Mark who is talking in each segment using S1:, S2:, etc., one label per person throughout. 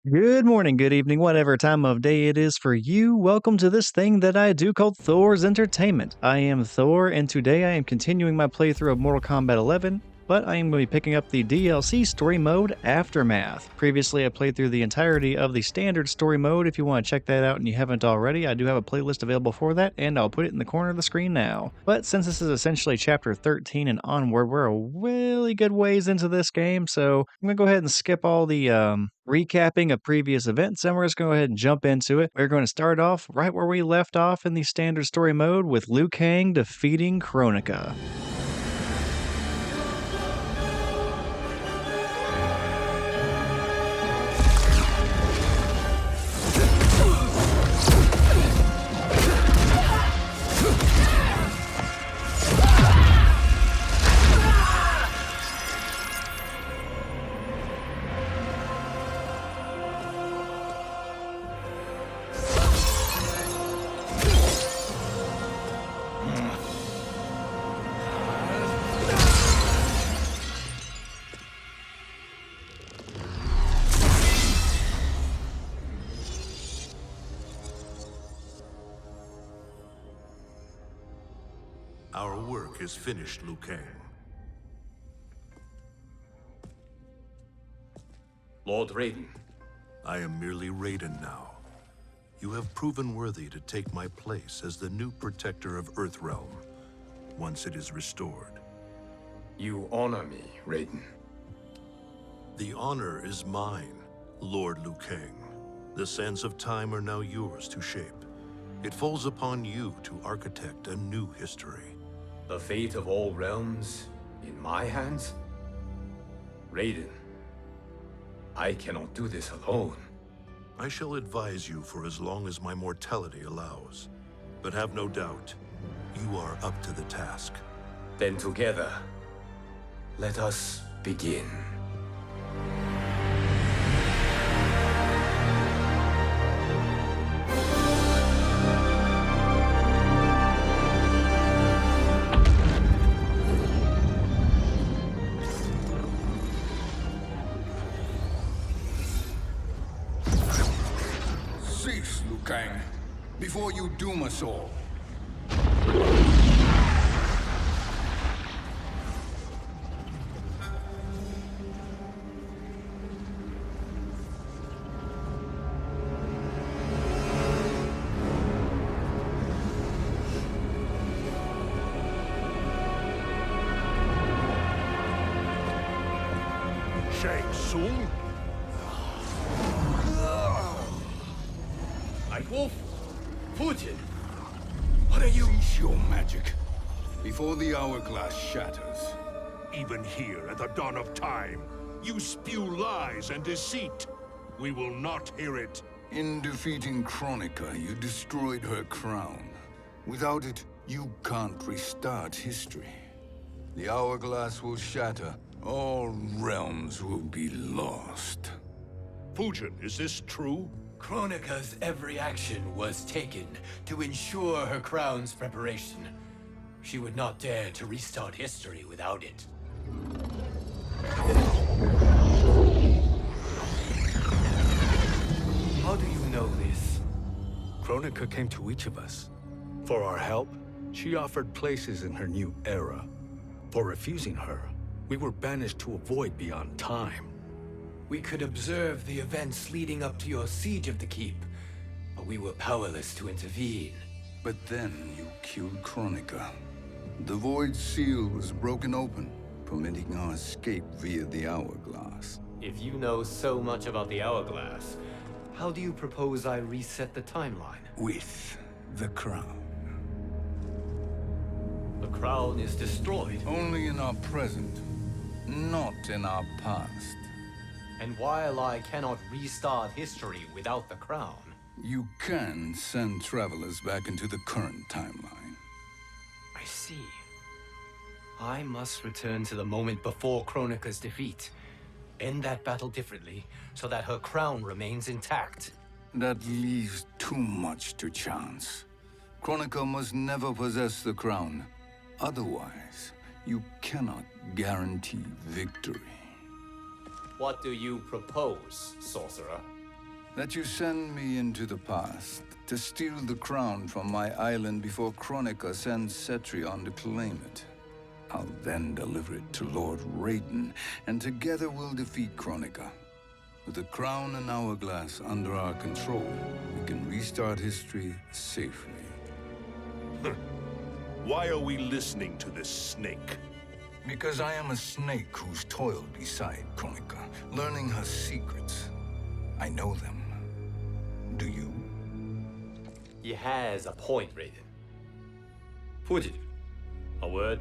S1: Good morning, good evening, whatever time of day it is for you. Welcome to this thing that I do called Thor's Entertainment. I am Thor, and today I am continuing my playthrough of Mortal Kombat 11, but I am going to be picking up the DLC story mode Aftermath. Previously, I played through the entirety of the standard story mode. If you want to check that out and you haven't already, I do have a playlist available for that, and I'll put it in the corner of the screen now. But since this is essentially chapter 13 and onward, we're a really good ways into this game, so I'm going to go ahead and skip all the recapping of previous events, and we're just going to go ahead and jump into it. We're going to start off right where we left off in the standard story mode with Liu Kang defeating Kronika.
S2: Our work is finished, Liu Kang.
S3: Lord Raiden.
S2: I am merely Raiden now. You have proven worthy to take my place as the new protector of Earthrealm, once it is restored.
S3: You honor me, Raiden.
S2: The honor is mine, Lord Liu Kang. The sands of time are now yours to shape. It falls upon you to architect a new history.
S3: The fate of all realms in my hands? Raiden, I cannot do this alone.
S2: I shall advise you for as long as my mortality allows. But have no doubt, you are up to the task.
S3: Then together, let us begin.
S4: Cease, Liu Kang, before you doom us all.
S2: Shang Tsung?
S3: Nightwolf? Fujin? What are you?
S4: Cease your magic, before the hourglass shatters.
S5: Even here at the dawn of time, you spew lies and deceit. We will not hear it.
S4: In defeating Kronika, you destroyed her crown. Without it, you can't restart history. The hourglass will shatter. All realms will be lost.
S5: Fujin, is this true?
S6: Kronika's every action was taken to ensure her crown's preparation. She would not dare to restart history without it. How do you know this?
S7: Kronika came to each of us. For our help, she offered places in her new era. For refusing her, we were banished to a void beyond time.
S6: We could observe the events leading up to your siege of the keep, but we were powerless to intervene.
S4: But then you killed Kronika. The void seal was broken open, permitting our escape via the hourglass.
S6: If you know so much about the hourglass, how do you propose I reset the timeline?
S4: With the crown.
S6: The crown is destroyed.
S4: Only in our present, not in our past.
S6: And while I cannot restart history without the crown,
S4: You can send travelers back into the current timeline.
S6: I see. I must return to the moment before Kronika's defeat. End that battle differently, so that her crown remains intact.
S4: That leaves too much to chance. Kronika must never possess the crown. Otherwise, you cannot guarantee victory.
S6: What do you propose, sorcerer?
S4: that you send me into the past to steal the crown from my island before Kronika sends Cetrion to claim it. I'll then deliver it to Lord Raiden, and together we'll defeat Kronika. With the crown and hourglass under our control, we can restart history safely.
S5: Why are we listening to this snake?
S4: Because I am a snake who's toiled beside Kronika, learning her secrets. I know them. Do you?
S6: He has a point, Raiden. Fujin, a word?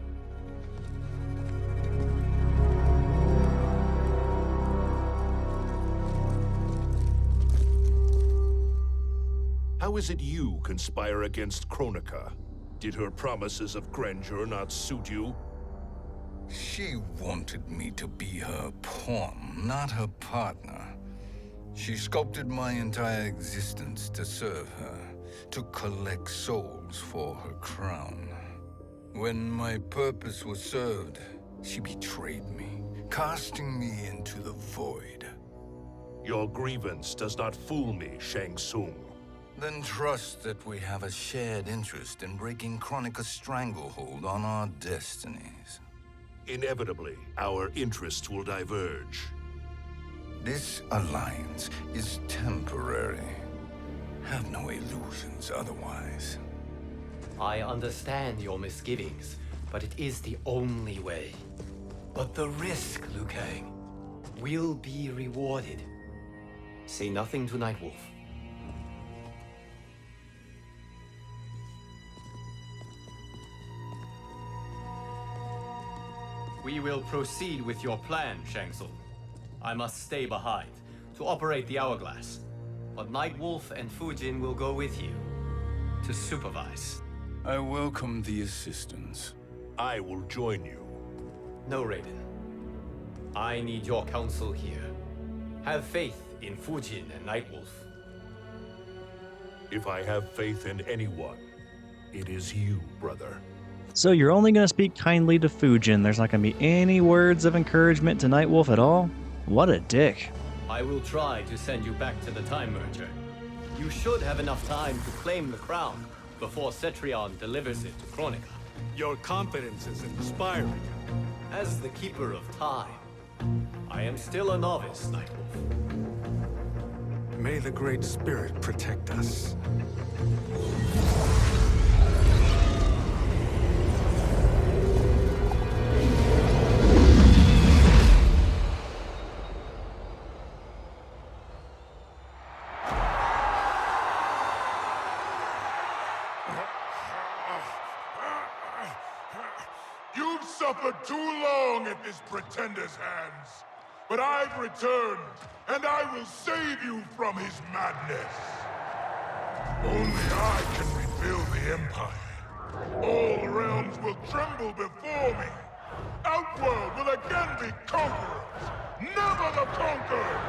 S5: How is it you conspire against Kronika? Did her promises of grandeur not suit you?
S4: She wanted me to be her pawn, not her partner. She sculpted my entire existence to serve her, to collect souls for her crown. When my purpose was served, she betrayed me, casting me into the void.
S5: Your grievance does not fool me, Shang Tsung.
S4: Then trust that we have a shared interest in breaking Kronika's stranglehold on our destinies.
S5: Inevitably, our interests will diverge.
S4: This alliance is temporary. Have no illusions otherwise.
S6: I understand your misgivings, but it is the only way. But the risk, Liu Kang, will be rewarded. Say nothing to Nightwolf. We will proceed with your plan, Shang Tsung. I must stay behind to operate the hourglass. But Nightwolf and Fujin will go with you to supervise.
S4: I welcome the assistance.
S5: I will join you.
S6: No, Raiden. I need your counsel here. Have faith in Fujin and Nightwolf.
S5: If I have faith in anyone, it is you, brother.
S1: So you're only going to speak kindly to Fujin. There's not going to be any words of encouragement to Nightwolf at all? What a dick.
S6: I will try to send you back to the Time Merger. You should have enough time to claim the crown before Cetrion delivers it to Kronika.
S7: Your confidence is inspiring.
S6: As the Keeper of Time, I am still a novice, Nightwolf.
S7: May the Great Spirit protect us.
S5: You've suffered too long at this pretender's hands. But I've returned, and I will save you from his madness. Only I can rebuild the Empire. All realms will tremble before me. Outworld will again be conquerors, never the conquered!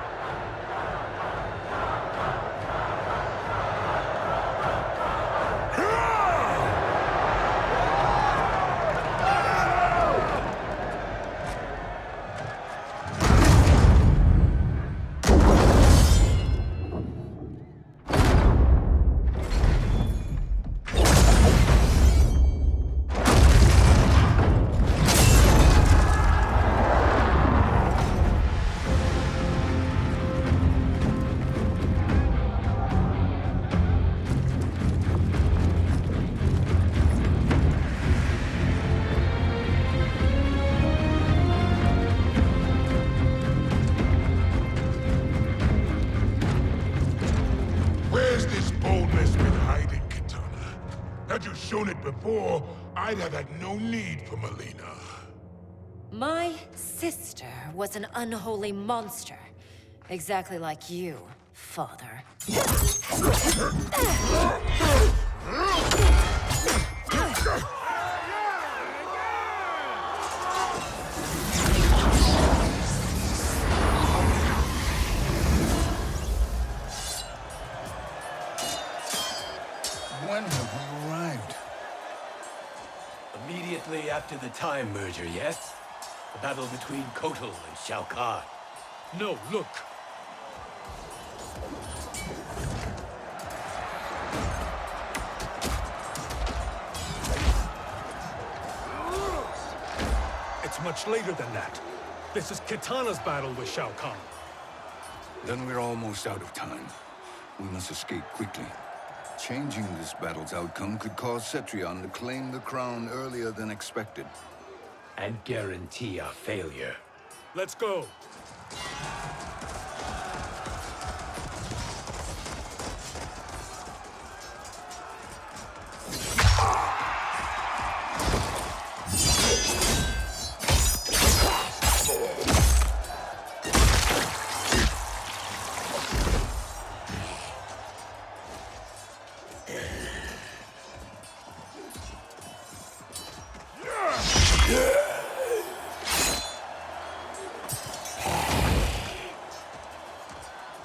S5: Shown it before, I'd have had no need for Melina.
S8: My sister was an unholy monster. Exactly like you, father.
S4: When have we arrived?
S3: Immediately after the Time Merger, yes? The battle between Kotal and Shao Kahn.
S7: No, look. much later than that. This is Kitana's battle with Shao Kahn.
S4: Then we're almost out of time. We must escape quickly. Changing this battle's outcome could cause Cetrion to claim the crown earlier than expected.
S3: And guarantee our failure.
S7: Let's go.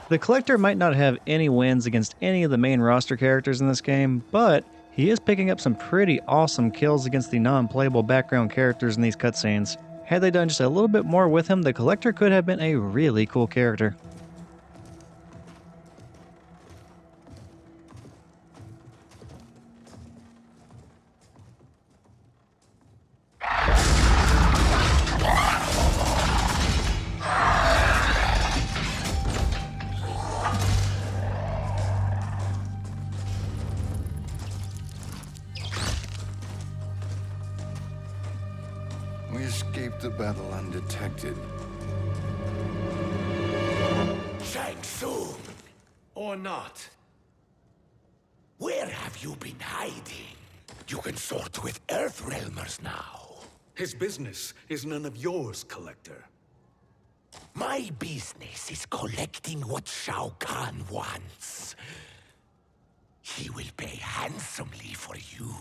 S1: The Collector might not have any wins against any of the main roster characters in this game, but he is picking up some pretty awesome kills against the non-playable background characters in these cutscenes. Had they done just a little bit more with him, the Collector could have been a really cool character.
S4: We escaped the battle undetected.
S9: Shang Tsung,
S3: Or not.
S9: where have you been hiding? You can sort with Earthrealmers now.
S7: His business is none of yours, Collector.
S9: My business is collecting what Shao Kahn wants. He will pay handsomely for you.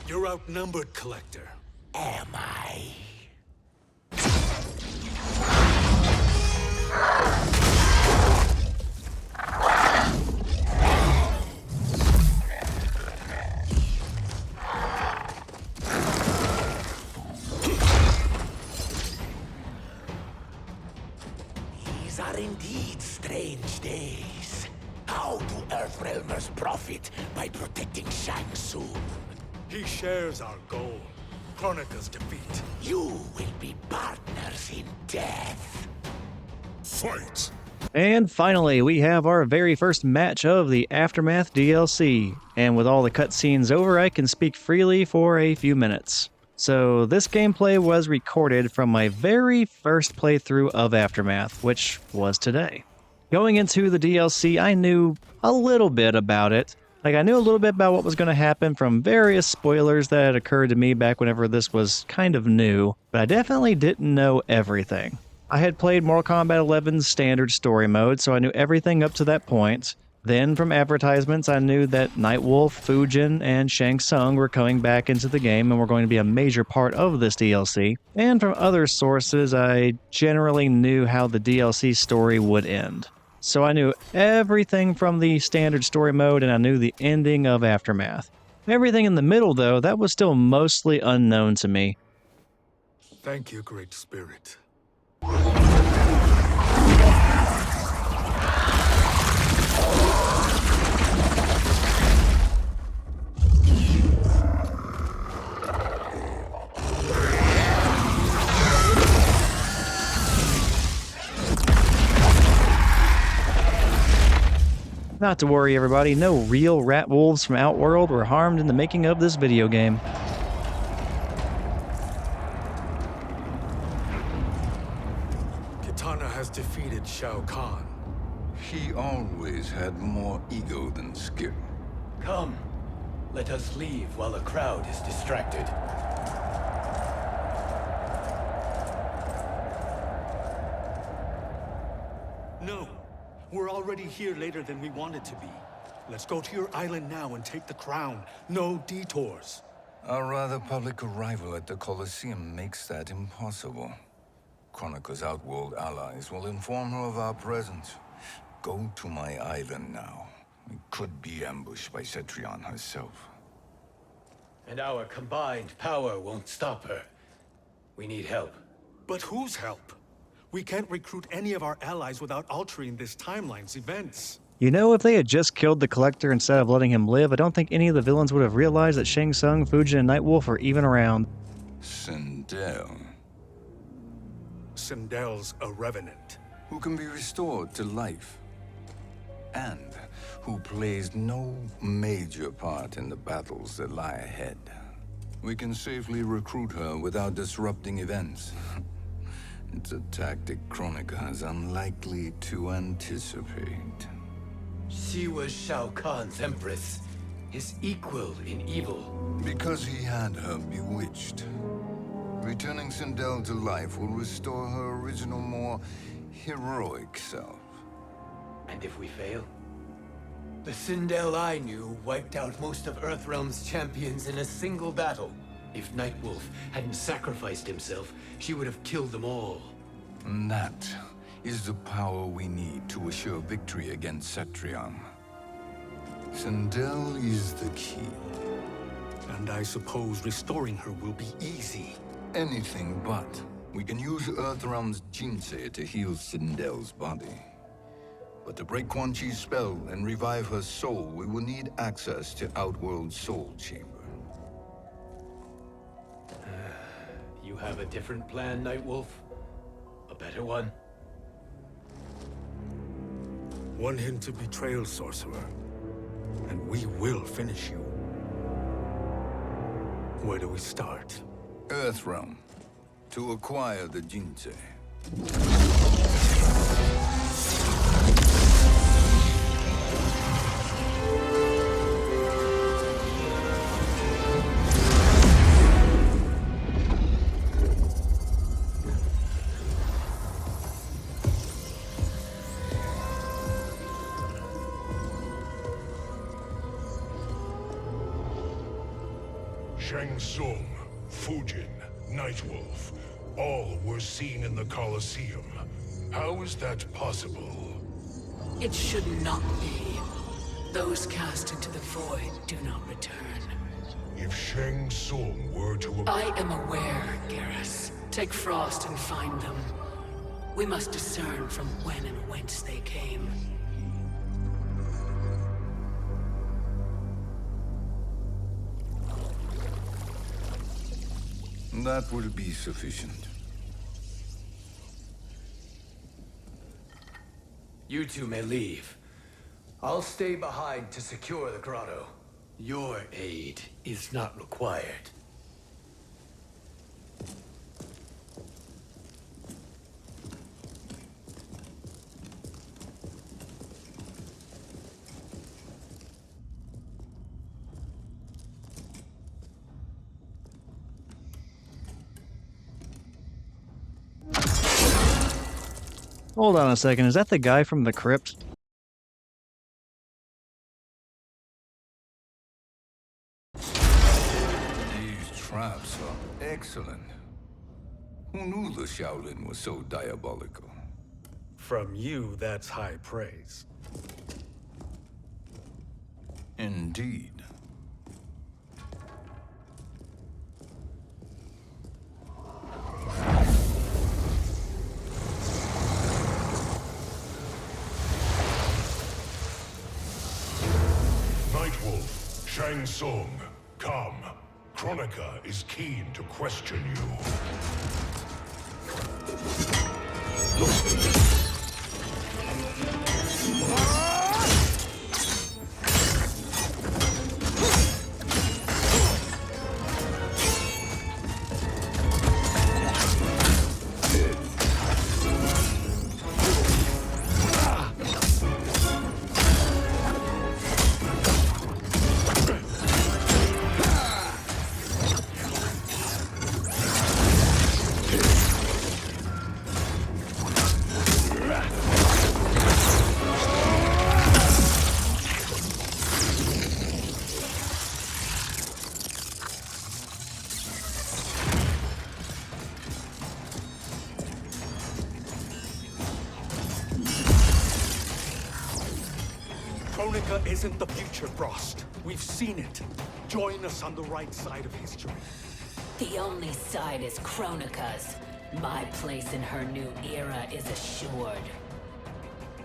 S7: You're outnumbered, Collector.
S9: Am I? These are indeed strange days. How do Earthrealmers profit by protecting Shang Tsung?
S7: He shares our goal. Kronika's defeat.
S9: You will be partners in death.
S5: Fight!
S1: And finally, we have our very first match of the Aftermath DLC. And with all the cutscenes over, I can speak freely for a few minutes. So this gameplay was recorded from my very first playthrough of Aftermath, which was today. Going into the DLC, I knew a little bit about it. Like, I knew a little bit about what was going to happen from various spoilers that had occurred to me back whenever this was kind of new, but I definitely didn't know everything. I had played Mortal Kombat 11's standard story mode, so I knew everything up to that point. Then, from advertisements, I knew that Nightwolf, Fujin, and Shang Tsung were coming back into the game and were going to be a major part of this DLC. And from other sources, I generally knew how the DLC story would end. So I knew everything from the standard story mode, and I knew the ending of Aftermath. Everything in the middle, though, that was still mostly unknown to me.
S7: Thank you, Great Spirit.
S1: Not to worry, everybody, no real rat wolves from Outworld were harmed in the making of this video game.
S7: Kitana has defeated Shao Kahn.
S4: He always had more ego than skill.
S3: Come. Let us leave while the crowd is distracted.
S7: No. We're already here later than we wanted to be. Let's go to your island now and take the crown. No detours.
S4: Our rather public arrival at the Colosseum makes that impossible. Kronika's Outworld allies will inform her of our presence. Go to my island now. We could be ambushed by Cetrion herself.
S3: And our combined power won't stop her. We need help.
S7: But whose help? We can't recruit any of our allies without altering this timeline's events.
S1: You know, if they had just killed the Collector instead of letting him live, I don't think any of the villains would have realized that Shang Tsung, Fujin, and Nightwolf are even around.
S4: Sindel,
S7: Sindel's a revenant.
S4: who can be restored to life, and who plays no major part in the battles that lie ahead. We can safely recruit her without disrupting events. It's a tactic Kronika is unlikely to anticipate.
S3: She was Shao Kahn's empress, his equal in evil.
S4: Because he had her bewitched. Returning Sindel to life will restore her original, more heroic self.
S3: And if we fail? The Sindel I knew wiped out most of Earthrealm's champions in a single battle. If Nightwolf hadn't sacrificed himself, she would have killed them all.
S4: And that is the power we need to assure victory against Netherrealm. Sindel is the key.
S7: And I suppose restoring her will be easy.
S4: Anything but. We can use Earthrealm's Jinsei to heal Sindel's body. But to break Quan Chi's spell and revive her soul, we will need access to Outworld's Soul Chamber.
S3: You have a different plan, Nightwolf? A better one?
S7: One hint to betrayal, sorcerer, and we will finish you. Where do we start?
S4: Earthrealm. To acquire the Jinsei.
S5: Shang Tsung, Fujin, Nightwolf, all were seen in the Colosseum. How is that possible?
S10: It should not be. Those cast into the void do not return.
S5: If Shang Tsung were to...
S10: I am aware, geras. Take Frost and find them. We must discern from when and whence they came.
S4: That will be sufficient.
S3: You two may leave. I'll stay behind to secure the grotto. Your aid is not required.
S1: Hold on a second, is that the guy from the crypt?
S4: These traps are excellent. Who knew the Shaolin was so diabolical?
S7: From you, that's high praise.
S4: Indeed.
S5: Nightwolf, Shang Tsung, come. Kronika is keen to question you.
S7: Kronika isn't the future, Frost. We've seen it. Join us on the right side of history.
S8: The only side is Kronika's. My place in her new era is assured.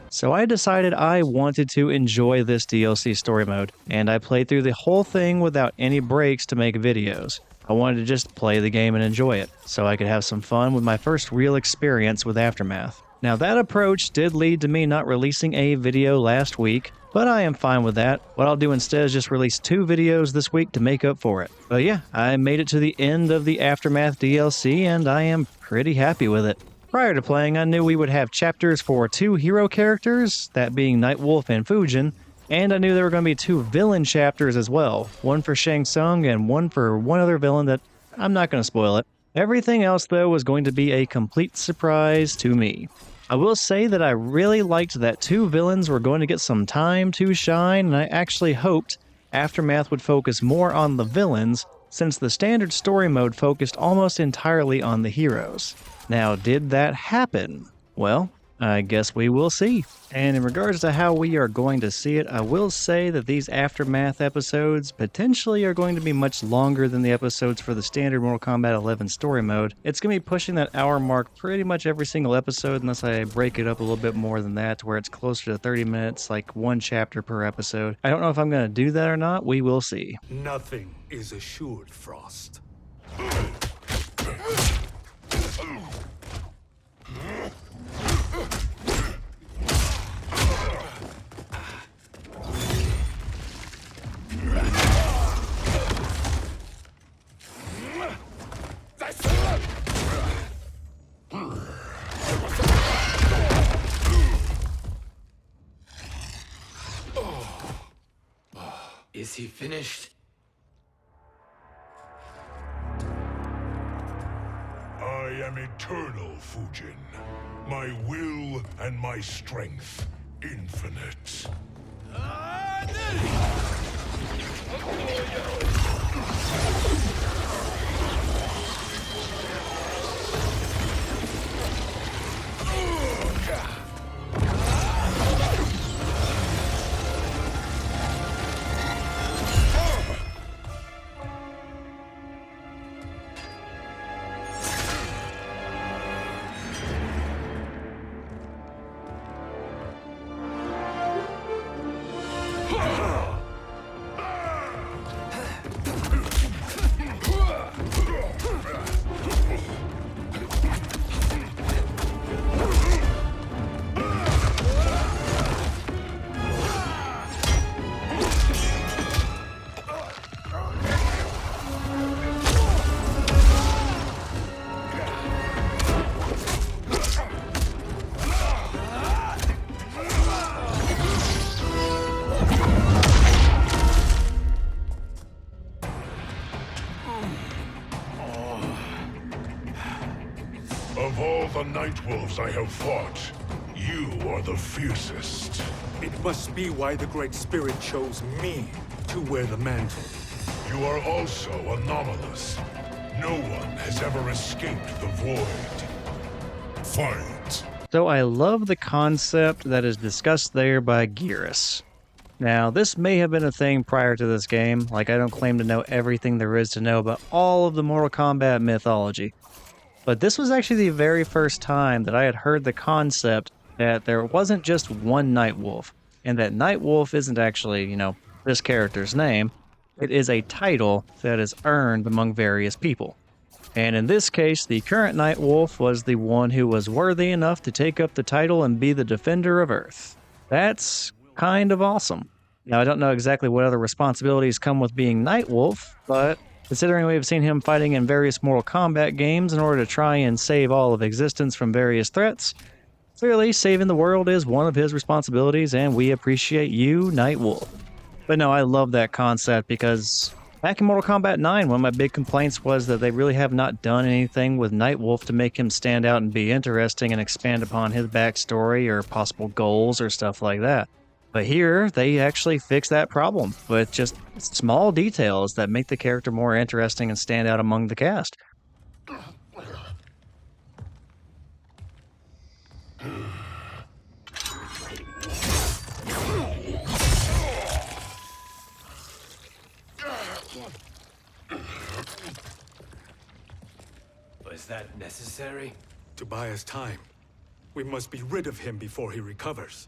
S1: So I decided I wanted to enjoy this DLC story mode, and I played through the whole thing without any breaks to make videos. I wanted to just play the game and enjoy it, so I could have some fun with my first real experience with Aftermath. Now that approach did lead to me not releasing a video last week, but I am fine with that. What I'll do instead is just release 2 videos this week to make up for it. But yeah, I made it to the end of the Aftermath DLC and I am pretty happy with it. Prior to playing, I knew we would have chapters for 2 hero characters, that being Nightwolf and Fujin, and I knew there were going to be 2 villain chapters as well, one for Shang Tsung and one for one other villain that I'm not going to spoil it. Everything else, though, was going to be a complete surprise to me. I will say that I really liked that 2 villains were going to get some time to shine, and I actually hoped Aftermath would focus more on the villains, since the standard story mode focused almost entirely on the heroes. Now, did that happen? Well, I guess we will see. And in regards to how we are going to see it, I will say that these Aftermath episodes potentially are going to be much longer than the episodes for the standard Mortal Kombat 11 story mode. It's going to be pushing that hour mark pretty much every single episode unless I break it up a little bit more than that to where it's closer to 30 minutes, like 1 chapter per episode. I don't know if I'm going to do that or not. We will see.
S7: Nothing is assured, Frost.
S3: Is he finished?
S5: I am eternal, Fujin. My will and my strength infinite. Of all the Nightwolves I have fought, you are the fiercest.
S7: It must be why the Great Spirit chose me to wear the mantle.
S5: You are also anomalous. No one has ever escaped the void. Fight!
S1: So I love the concept that is discussed there by Geras. Now, this may have been a thing prior to this game, like I don't claim to know everything there is to know about all of the Mortal Kombat mythology. But this was actually the very first time that I had heard the concept that there wasn't just one Nightwolf, and that Nightwolf isn't actually, this character's name. It is a title that is earned among various people. And in this case, the current Nightwolf was the one who was worthy enough to take up the title and be the defender of Earth. That's kind of awesome. Now, I don't know exactly what other responsibilities come with being Nightwolf, but considering we have seen him fighting in various Mortal Kombat games in order to try and save all of existence from various threats, clearly saving the world is one of his responsibilities, and we appreciate you, Nightwolf. But no, I love that concept because back in Mortal Kombat 9, one of my big complaints was that they really have not done anything with Nightwolf to make him stand out and be interesting and expand upon his backstory or possible goals or stuff like that. But here, they actually fix that problem with just small details that make the character more interesting and stand out among the cast.
S3: Was that necessary?
S7: To buy us time. We must be rid of him before he recovers.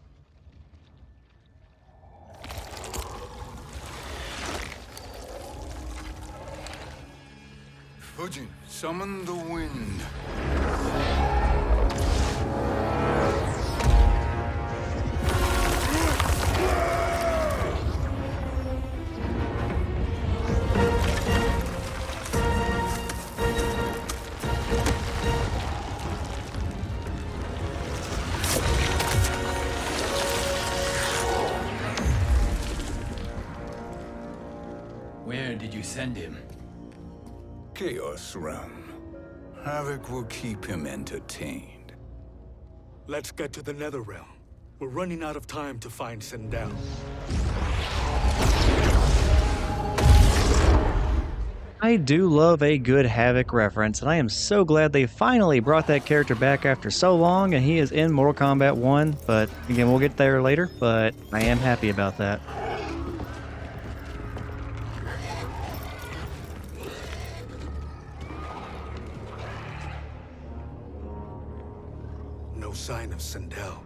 S4: Fujin, summon the wind.
S3: Where did you send him?
S4: Chaos Realm. Havoc will keep him entertained.
S7: Let's get to the Netherrealm. We're running out of time to find Sindel.
S1: I do love a good Havoc reference, and I am so glad they finally brought that character back after so long, and he is in Mortal Kombat 1, but again, we'll get there later, but I am happy about that.
S7: No sign of Sindel.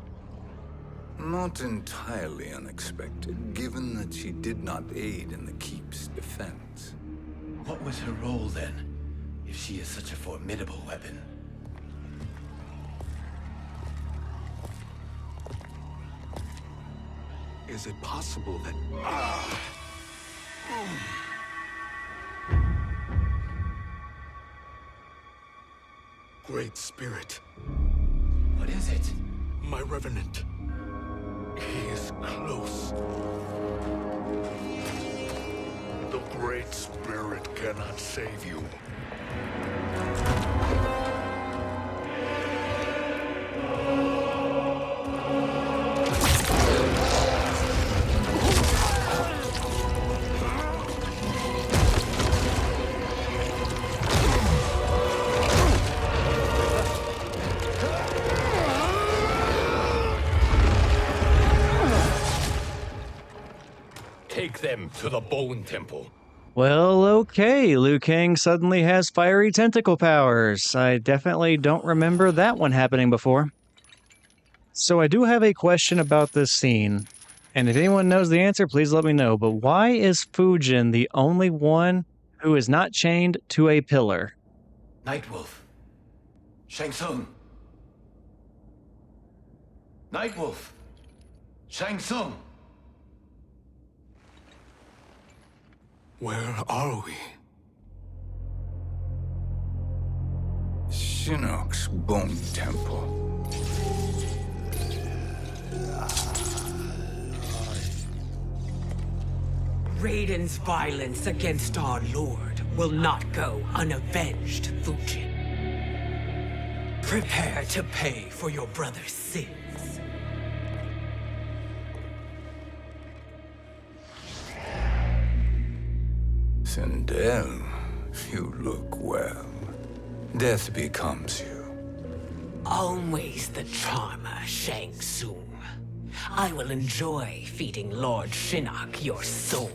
S4: Not entirely unexpected, given that she did not aid in the Keep's defense.
S3: What was her role then, if she is such a formidable weapon?
S7: Is it possible that... Great Spirit.
S3: What is it?
S7: My Revenant. He is close.
S5: The Great Spirit cannot save you.
S3: Take them to the Bone Temple.
S1: Well, okay, Liu Kang suddenly has fiery tentacle powers. I definitely don't remember that one happening before. So I do have a question about this scene, and if anyone knows the answer, please let me know, but why is Fujin the only one who is not chained to a pillar?
S3: Nightwolf. Shang Tsung. Nightwolf. Shang Tsung.
S7: Where are we?
S4: Shinnok's Bone Temple.
S10: Raiden's violence against our Lord will not go unavenged, Fujin. Prepare to pay for your brother's sins.
S4: Sindel, you look well. Death becomes you.
S10: Always the charmer, Shang Tsung. I will enjoy feeding Lord Shinnok your soul.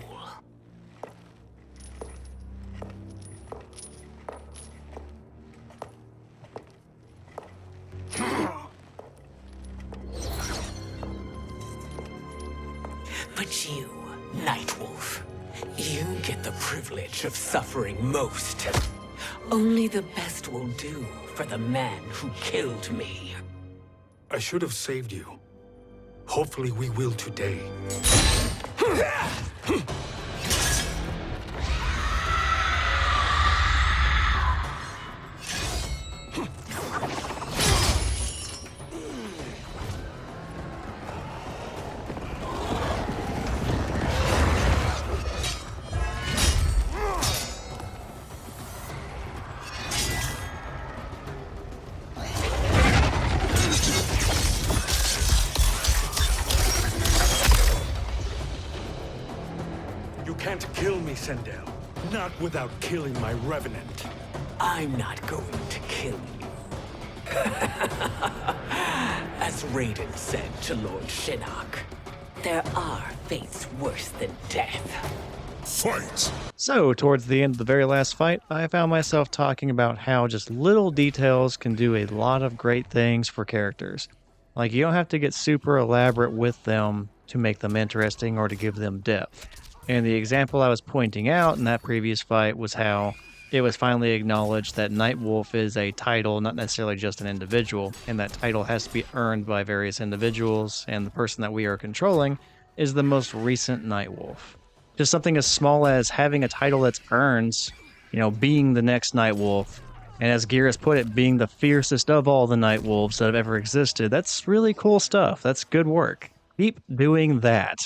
S10: But you, Nightwolf, you get the privilege of suffering most. Only the best will do for the man who killed me.
S7: I should have saved you. Hopefully we will today. You can't kill me, Sindel. Not without killing my Revenant.
S10: I'm not going to kill you. As Raiden said to Lord Shinnok, there are fates worse than death.
S5: Fight!
S1: So, towards the end of the very last fight, I found myself talking about how just little details can do a lot of great things for characters. Like, you don't have to get super elaborate with them to make them interesting or to give them depth. And the example I was pointing out in that previous fight was how it was finally acknowledged that Nightwolf is a title, not necessarily just an individual, and that title has to be earned by various individuals, and the person that we are controlling is the most recent Nightwolf. Just something as small as having a title that's earned, being the next Nightwolf, and as Geras put it, being the fiercest of all the Nightwolves that have ever existed. That's really cool stuff. That's good work. Keep doing that.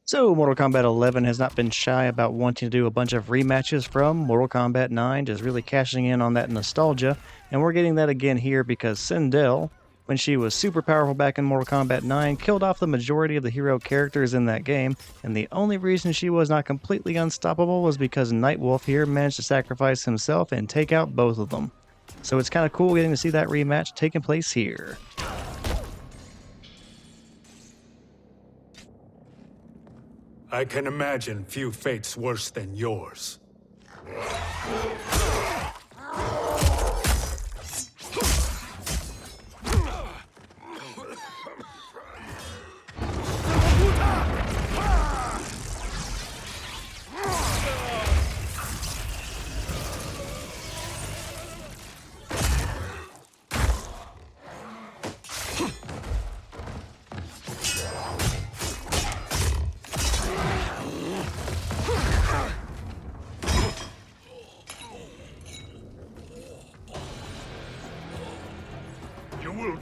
S1: So, Mortal Kombat 11 has not been shy about wanting to do a bunch of rematches from Mortal Kombat 9, just really cashing in on that nostalgia, and we're getting that again here because Sindel, when she was super powerful back in Mortal Kombat 9, killed off the majority of the hero characters in that game, and the only reason she was not completely unstoppable was because Nightwolf here managed to sacrifice himself and take out both of them. So it's kind of cool getting to see that rematch taking place here.
S7: I can imagine few fates worse than yours.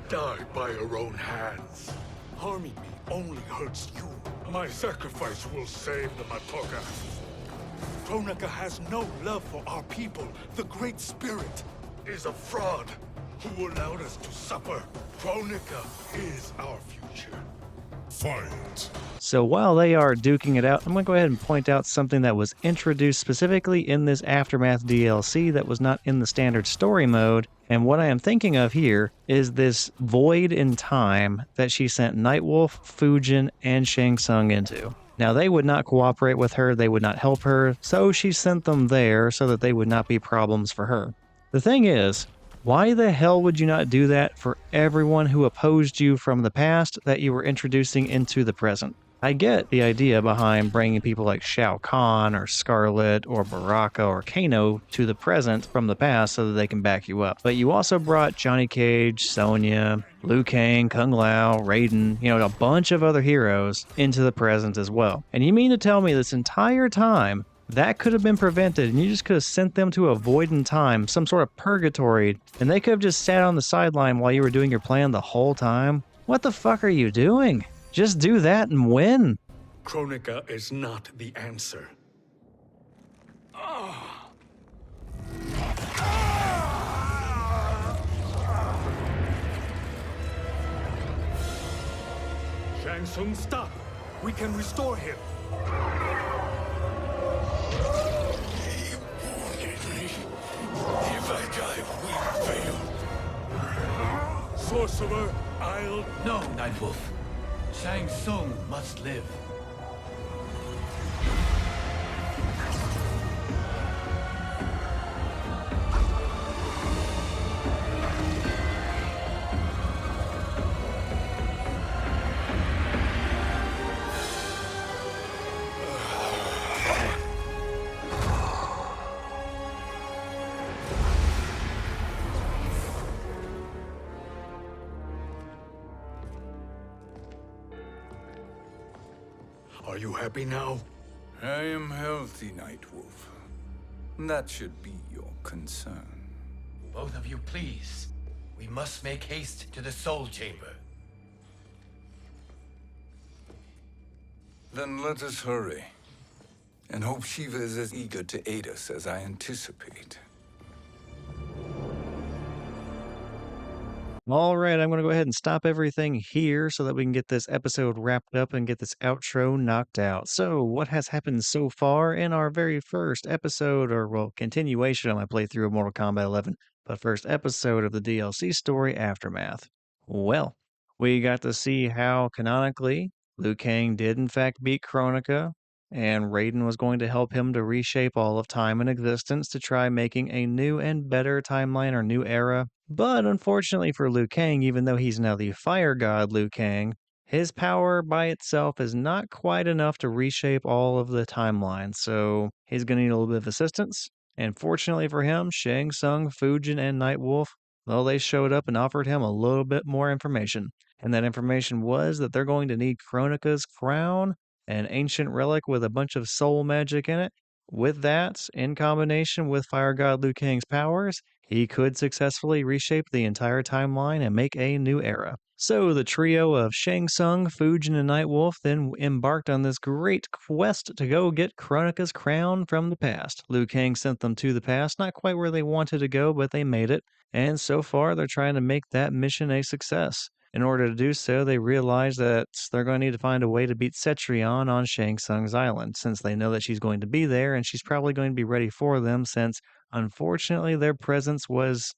S5: Die by your own hands.
S7: Harming me only hurts you.
S5: My sacrifice will save the Matoka.
S7: Kronika has no love for our people. The Great Spirit
S5: Is a fraud who allowed us to suffer. Kronika is our future. Fight.
S1: So while they are duking it out, I'm going to go ahead and point out something that was introduced specifically in this Aftermath DLC that was not in the standard story mode. And what I am thinking of here is this void in time that she sent Nightwolf, Fujin, and Shang Tsung into. Now, they would not cooperate with her, they would not help her, so she sent them there so that they would not be problems for her. The thing is, why the hell would you not do that for everyone who opposed you from the past that you were introducing into the present? I get the idea behind bringing people like Shao Kahn or Scarlet or Baraka or Kano to the present from the past so that they can back you up. But you also brought Johnny Cage, Sonya, Liu Kang, Kung Lao, Raiden, a bunch of other heroes into the present as well. And you mean to tell me this entire time that could have been prevented and you just could have sent them to a void in time, some sort of purgatory, and they could have just sat on the sideline while you were doing your plan the whole time? What the fuck are you doing? Just do that and win.
S7: Kronika is not the answer. Shang Tsung, stop! We can restore him.
S5: He warned me. If I die, we fail.
S7: Sorcerer, I'll...
S3: No, Nightwolf. Shang Tsung must live.
S7: Are you happy now?
S4: I am healthy, Nightwolf. That should be your concern.
S3: Both of you, please. We must make haste to the Soul Chamber.
S4: Then let us hurry. And hope Shiva is as eager to aid us as I anticipate.
S1: All right, I'm going to go ahead and stop everything here so that we can get this episode wrapped up and get this outro knocked out. So, what has happened so far in our very first episode, or, well, continuation of my playthrough of Mortal Kombat 11, but first episode of the DLC story Aftermath? Well, we got to see how, canonically, Liu Kang did in fact beat Kronika, and Raiden was going to help him to reshape all of time and existence to try making a new and better timeline or new era. But unfortunately for Liu Kang, even though he's now the fire god Liu Kang, his power by itself is not quite enough to reshape all of the timelines, so he's going to need a little bit of assistance. And fortunately for him, Shang Tsung, Fujin, and Nightwolf, well, they showed up and offered him a little bit more information. And that information was that they're going to need Kronika's crown, an ancient relic with a bunch of soul magic in it. With that, in combination with Fire God Liu Kang's powers, he could successfully reshape the entire timeline and make a new era. So the trio of Shang Tsung, Fujin, and Nightwolf then embarked on this great quest to go get Kronika's crown from the past. Liu Kang sent them to the past, not quite where they wanted to go, but they made it. And so far, they're trying to make that mission a success. In order to do so, they realize that they're going to need to find a way to beat Cetrion on Shang Tsung's island, since they know that she's going to be there and she's probably going to be ready for them, since unfortunately their presence was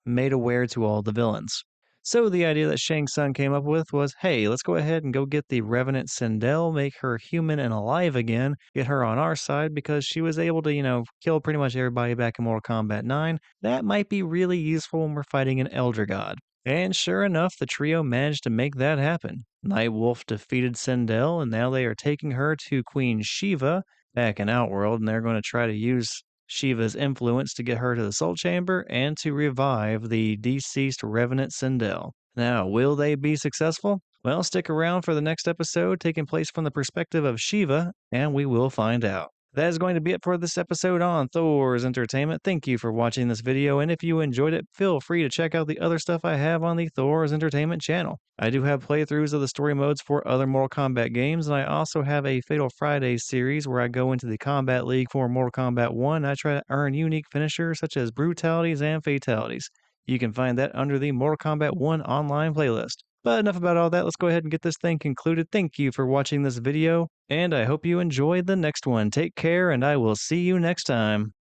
S1: made aware to all the villains. So the idea that Shang Tsung came up with was, hey, let's go ahead and go get the Revenant Sindel, make her human and alive again, get her on our side because she was able to, kill pretty much everybody back in Mortal Kombat 9. That might be really useful when we're fighting an Elder God. And sure enough, the trio managed to make that happen. Nightwolf defeated Sindel, and now they are taking her to Queen Shiva back in Outworld, and they're going to try to use Shiva's influence to get her to the Soul Chamber and to revive the deceased Revenant Sindel. Now, will they be successful? Well, stick around for the next episode taking place from the perspective of Shiva, and we will find out. That is going to be it for this episode on Thor's Entertainment. Thank you for watching this video, and if you enjoyed it, feel free to check out the other stuff I have on the Thor's Entertainment channel. I do have playthroughs of the story modes for other Mortal Kombat games, and I also have a Fatal Fridays series where I go into the Combat League for Mortal Kombat 1 and I try to earn unique finishers such as brutalities and fatalities. You can find that under the Mortal Kombat 1 online playlist. But enough about all that, let's go ahead and get this thing concluded. Thank you for watching this video, and I hope you enjoyed the next one. Take care, and I will see you next time.